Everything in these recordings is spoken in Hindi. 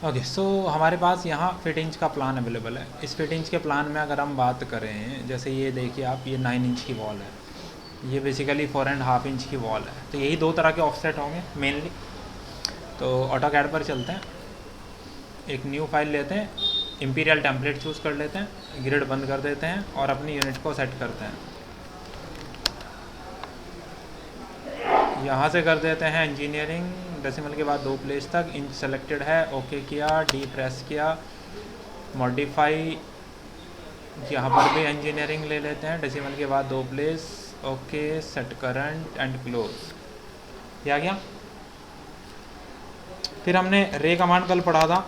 ओके, सो हमारे पास यहाँ फिट इंच का प्लान अवेलेबल है। इस फिट इंच के प्लान में अगर हम बात करें, जैसे ये देखिए आप, ये 9 इंच की वॉल है, ये बेसिकली 4.5 इंच की वॉल है। तो यही दो तरह के ऑफसेट होंगे मेनली। तो ऑटोकैड पर चलते हैं, एक न्यू फाइल लेते हैं, इंपीरियल टेम्पलेट चूज़ कर लेते हैं, ग्रिड बंद कर देते हैं और अपनी यूनिट को सेट करते हैं। यहाँ से कर देते हैं इंजीनियरिंग, डेसिमल के बाद 2 प्लेस तक, इंच सेलेक्टेड है, ओके किया, डी प्रेस किया, मॉडिफाई, यहाँ पर भी इंजीनियरिंग ले लेते हैं, डेसिमल के बाद 2 place, okay, set current and close. क्या गया? फिर हमने रे कमांड कल पढ़ा था,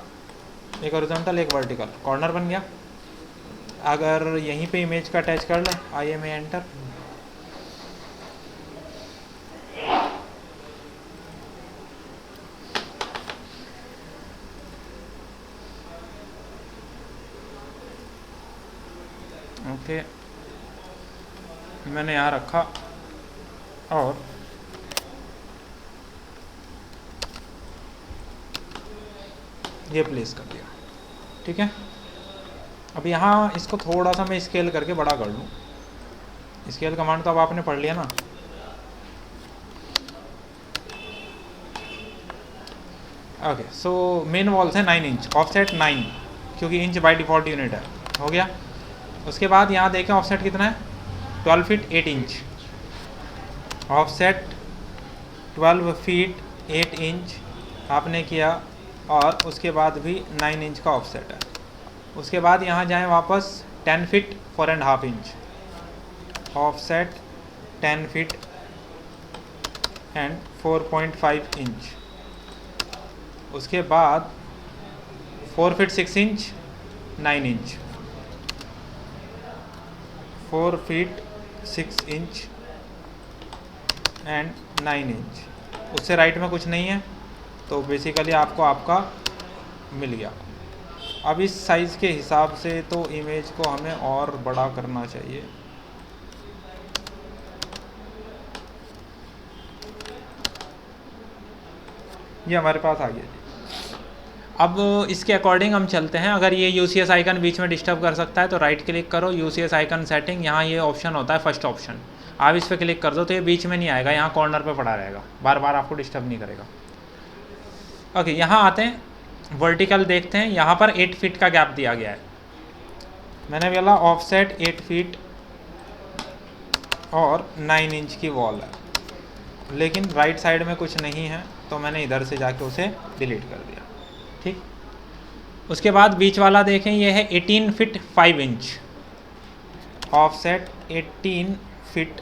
एक हॉरिजॉन्टल एक वर्टिकल, कॉर्नर बन गया। अगर यहीं पे इमेज का अटैच कर लें, आई एम एंटर, ओके, मैंने यहाँ रखा और ये प्लेस कर दिया। ठीक है, अब यहाँ इसको थोड़ा सा मैं स्केल करके बड़ा कर लूँ। स्केल कमांड तो अब आपने पढ़ लिया ना। ओके, सो मेन वॉल्स है 9 इंच, ऑफसेट 9, क्योंकि इंच बाय डिफ़ॉल्ट यूनिट है, हो गया। उसके बाद यहाँ देखें ऑफसेट कितना है, 12 feet 8 inch, offset 12 feet 8 inch आपने किया, और उसके बाद भी 9 इंच का ऑफसेट है। उसके बाद यहाँ जाएं वापस, 10 feet 4.5 inch, offset 10 feet and 4.5 inch. उसके बाद 4 feet 6 inch 9 inch, 4 feet 6 inch and 9 inch. उससे राइट में कुछ नहीं है, तो बेसिकली आपको आपका मिल गया। अब इस साइज़ के हिसाब से तो इमेज को हमें और बड़ा करना चाहिए। ये हमारे पास आ गया जी। अब इसके अकॉर्डिंग हम चलते हैं। अगर ये UCS आइकन बीच में डिस्टर्ब कर सकता है तो राइट क्लिक करो, UCS आइकन सेटिंग, यहाँ ये ऑप्शन होता है फर्स्ट ऑप्शन, आप इस पर क्लिक कर दो तो ये बीच में नहीं आएगा, यहाँ कॉर्नर पे पड़ा रहेगा, बार बार आपको डिस्टर्ब नहीं करेगा। ओके, यहाँ आते हैं, वर्टिकल देखते हैं, यहाँ पर 8 फीट का गैप दिया गया है। मैंने बोला ऑफसेट 8 फीट और 9 इंच की वॉल है, लेकिन राइट साइड में कुछ नहीं है, तो मैंने इधर से जाके उसे डिलीट कर दिया। ठीक, उसके बाद बीच वाला देखें, ये है 18 feet 5 inch, offset 18 feet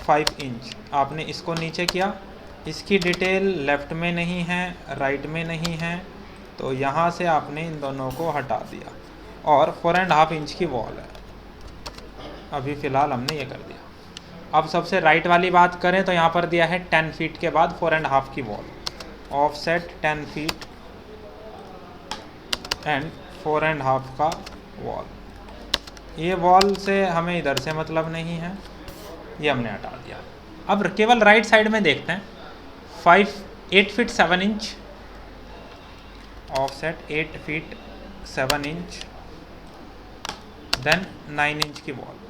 5 inch. आपने इसको नीचे किया, इसकी डिटेल लेफ़्ट में नहीं है, राइट में नहीं है, तो यहाँ से आपने इन दोनों को हटा दिया, और 4.5 इंच की वॉल है। अभी फ़िलहाल हमने ये कर दिया। अब सबसे राइट वाली बात करें तो यहाँ पर दिया है 10 फीट के बाद 4.5 की वॉल, ऑफसेट 10 फीट एंड 4.5 का वॉल। ये वॉल से हमें इधर से मतलब नहीं है, ये हमने हटा दिया। अब केवल राइट साइड में देखते हैं, 8 feet 7 inch, offset 8 feet 7 inch, then 9 inch की वॉल।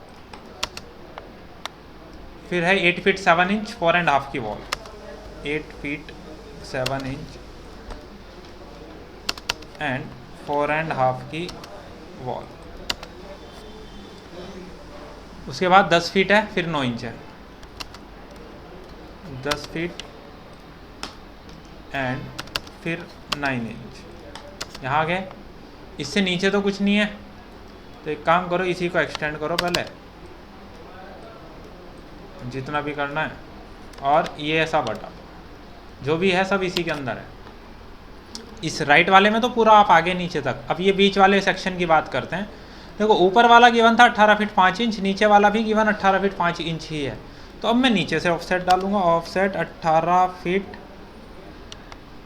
फिर है 8 फीट 7 इंच 4.5 की वॉल, 8 फीट 7 इंच एंड 4.5 की वॉल। उसके बाद 10 फीट है, फिर 9 इंच है, 10 फीट एंड फिर 9 इंच। यहाँ गए, इससे नीचे तो कुछ नहीं है, तो एक काम करो, इसी को एक्सटेंड करो पहले जितना भी करना है, और ये ऐसा बटा, जो भी है सब इसी के अंदर है। इस राइट वाले में तो पूरा आप आगे नीचे तक। अब ये बीच वाले सेक्शन की बात करते हैं। देखो, ऊपर वाला गिवन था 18 फीट 5 इंच, नीचे वाला भी गिवन 18 फीट 5 इंच ही है, तो अब मैं नीचे से ऑफसेट डालूंगा, ऑफसेट 18 फीट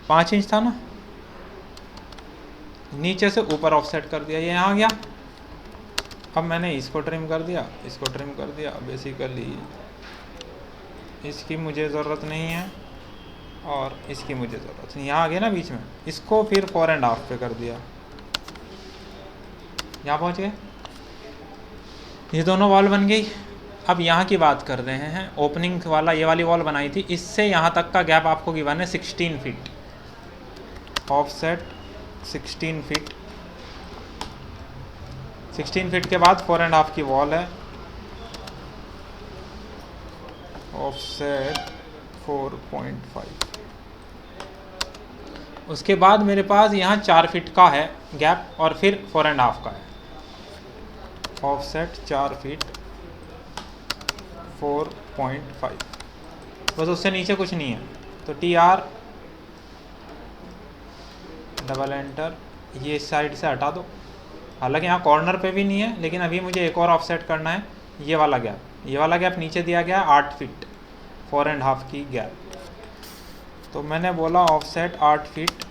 5 इंच था ना, नीचे से ऊपर ऑफसेट कर दिया, ये यहाँ गया। अब मैंने इसको ट्रिम कर दिया, इसको ट्रिम कर दिया, बेसिकली इसकी मुझे ज़रूरत नहीं है, और इसकी मुझे ज़रूरत नहीं, यहाँ आ गया ना बीच में, इसको फिर 4.5 पे कर दिया, यहाँ पहुँच गए, ये दोनों वॉल बन गई। अब यहाँ की बात कर रहे हैं, ओपनिंग वाला ये वाली वॉल बनाई थी, इससे यहाँ तक का गैप आपको गिवन है 16 फीट, ऑफसेट 16 फीट। 16 फीट के बाद 4.5 की वॉल है, ऑफसेट 4.5। उसके बाद मेरे पास यहाँ 4 फीट का है गैप और फिर 4.5 का है, ऑफसेट 4 फीट 4.5, बस उससे नीचे कुछ नहीं है। तो TR डबल एंटर, ये इस साइड से हटा दो, हालांकि यहाँ कॉर्नर पे भी नहीं है, लेकिन अभी मुझे एक और ऑफसेट करना है, ये वाला गैप नीचे दिया गया 8 फीट, 4.5 की गैप। तो मैंने बोला ऑफसेट 8 फीट,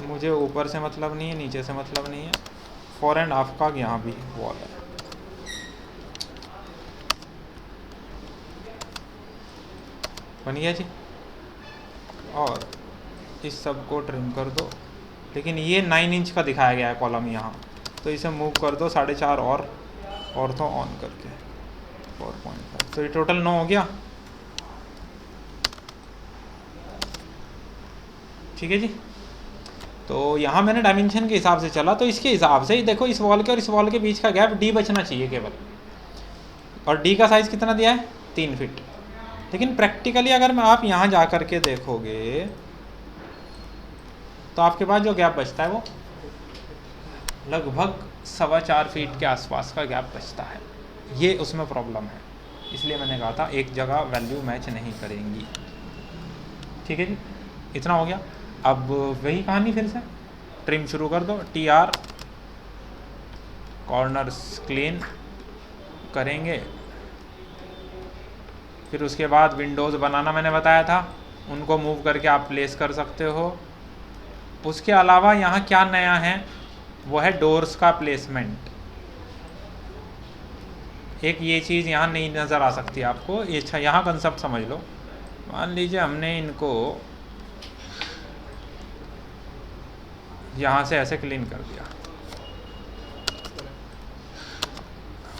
मुझे ऊपर से मतलब नहीं है, नीचे से मतलब नहीं है, 4.5 का यहाँ भी वॉल है। बन गया जी। और इस सब को ट्रिम कर दो, लेकिन ये 9 इंच का दिखाया गया है कॉलम यहाँ, तो इसे मूव कर दो 4.5 और तो ऑन करके 4.5, तो ये टोटल 9 हो गया। ठीक है जी। तो यहाँ मैंने डायमेंशन के हिसाब से चला, तो इसके हिसाब से ही देखो, इस वॉल के और इस वॉल के बीच का गैप D बचना चाहिए केवल, और D का साइज़ कितना दिया है 3 फीट। लेकिन प्रैक्टिकली अगर मैं आप यहाँ जा कर के देखोगे तो आपके पास जो गैप बचता है वो लगभग 4.25 फीट के आसपास का गैप बचता है, ये उसमें प्रॉब्लम है। इसलिए मैंने कहा था एक जगह वैल्यू मैच नहीं करेंगी। ठीक है जी, इतना हो गया। अब वही कहानी फिर से ट्रिम शुरू कर दो, TR कॉर्नर्स क्लीन करेंगे, फिर उसके बाद विंडोज़ बनाना मैंने बताया था, उनको मूव करके आप प्लेस कर सकते हो। उसके अलावा यहाँ क्या नया है वो है डोर्स का प्लेसमेंट। एक ये चीज़ यहाँ नहीं नज़र आ सकती आपको, ये अच्छा यहाँ कंसेप्ट समझ लो। मान लीजिए हमने इनको यहाँ से ऐसे क्लीन कर दिया,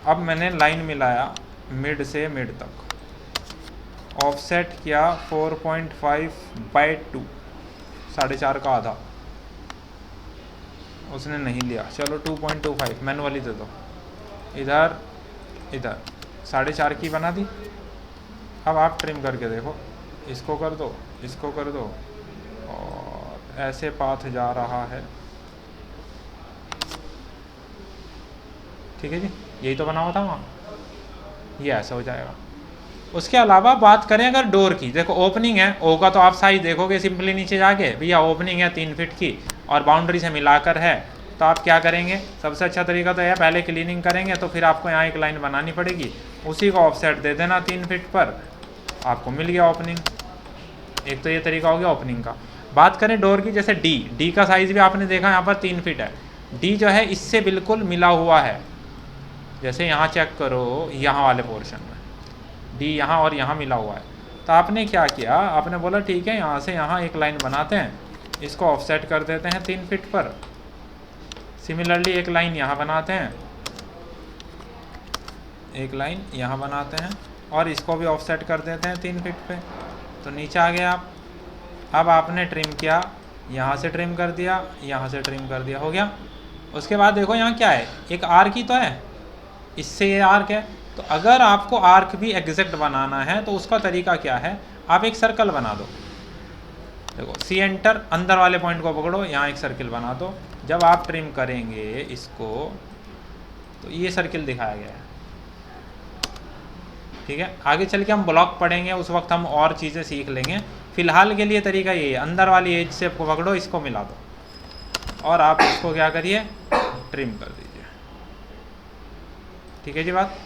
अब मैंने लाइन मिलाया मिड से मिड तक, ऑफसेट किया 4.5/2, 4.5 का आधा, उसने नहीं लिया, चलो 2.25 मैनुअली दे दो, इधर 4.5 की बना दी। अब आप ट्रिम करके देखो, इसको कर दो, इसको कर दो, और ऐसे पाथ जा रहा है। ठीक है जी, यही तो बना हुआ था वहाँ, ये ऐसा हो जाएगा। उसके अलावा बात करें अगर डोर की, देखो ओपनिंग है, ओ का तो आप साइज देखोगे सिंपली नीचे जाके, भैया ओपनिंग है 3 फीट की और बाउंड्री से मिलाकर है, तो आप क्या करेंगे, सबसे अच्छा तरीका तो है पहले क्लीनिंग करेंगे, तो फिर आपको यहाँ एक लाइन बनानी पड़ेगी, उसी को ऑफसेट दे देना 3 फीट पर, आपको मिल गया ओपनिंग। एक तो ये तरीका हो गया ओपनिंग का। बात करें डोर की, जैसे डी का साइज़ भी आपने देखा यहाँ पर 3 फीट है, डी जो है इससे बिल्कुल मिला हुआ है, जैसे यहाँ चेक करो यहाँ वाले पोर्शन में डी यहाँ और यहाँ मिला हुआ है। तो आपने क्या किया, आपने बोला ठीक है यहाँ से यहाँ एक लाइन बनाते हैं, इसको ऑफसेट कर देते हैं 3 फीट पर, सिमिलरली एक लाइन यहाँ बनाते हैं, एक लाइन यहाँ बनाते हैं, और इसको भी ऑफसेट कर देते हैं 3 फीट पे, तो नीचे आ गया आप। अब आपने ट्रिम किया, यहाँ से ट्रिम कर दिया, यहाँ से ट्रिम कर दिया, हो गया। उसके बाद देखो यहाँ क्या है, एक आर्क ही तो है, इससे ये आर्क है, तो अगर आपको आर्क भी एग्जैक्ट बनाना है तो उसका तरीका क्या है, आप एक सर्कल बना दो, देखो सी एंटर, अंदर वाले पॉइंट को पकड़ो, यहाँ एक सर्किल बना दो। जब आप ट्रिम करेंगे इसको तो ये सर्किल दिखाया गया है। ठीक है, आगे चल के हम ब्लॉक पढ़ेंगे, उस वक्त हम और चीज़ें सीख लेंगे। फिलहाल के लिए तरीका ये है, अंदर वाली एज से पकड़ो, इसको मिला दो और आप इसको क्या करिए, ट्रिम कर दीजिए। ठीक है जी बात,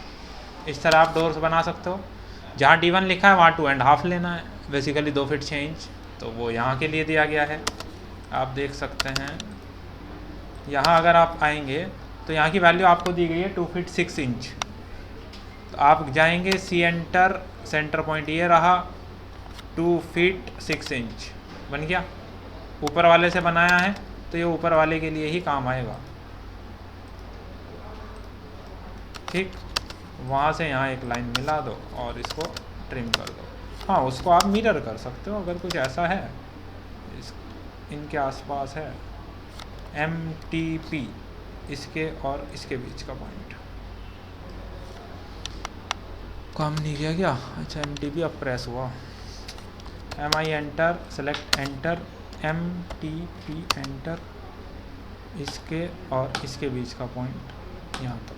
इस तरह आप डोर्स बना सकते हो। जहाँ D1 लिखा है वहाँ 2.5 लेना है, बेसिकली 2 फीट 6 इंच, तो वो यहाँ के लिए दिया गया है, आप देख सकते हैं। यहाँ अगर आप आएंगे तो यहाँ की वैल्यू आपको दी गई है 2 फीट 6 इंच, तो आप जाएंगे सी एंटर, सेंटर पॉइंट ये रहा, 2 फीट 6 इंच बन गया। ऊपर वाले से बनाया है तो ये ऊपर वाले के लिए ही काम आएगा। ठीक, वहाँ से यहाँ एक लाइन मिला दो और इसको ट्रिम कर दो। हाँ, उसको आप मिरर कर सकते हो अगर कुछ ऐसा है इनके आसपास है। MTP इसके और इसके बीच का पॉइंट काम नहीं किया क्या? अच्छा, MTP अब प्रेस हुआ। MI enter, select enter, MTP enter, इसके और इसके बीच का पॉइंट यहाँ पर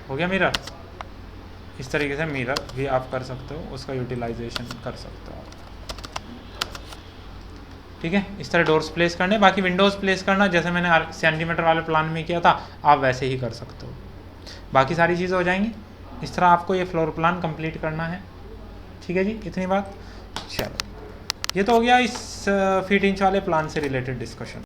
हो गया मिरर। इस तरीके से मिरर भी आप कर सकते हो, उसका यूटिलाइजेशन कर सकते हो। ठीक है, इस तरह डोर्स प्लेस करने। बाकी विंडोज़ प्लेस करना जैसे मैंने सेंटीमीटर वाले प्लान में किया था, आप वैसे ही कर सकते हो। बाकी सारी चीज़ें हो जाएंगी। इस तरह आपको ये फ्लोर प्लान कंप्लीट करना है। ठीक है जी, इतनी बात। चलो, ये तो हो गया इस फीट इंच वाले प्लान से रिलेटेड डिस्कशन।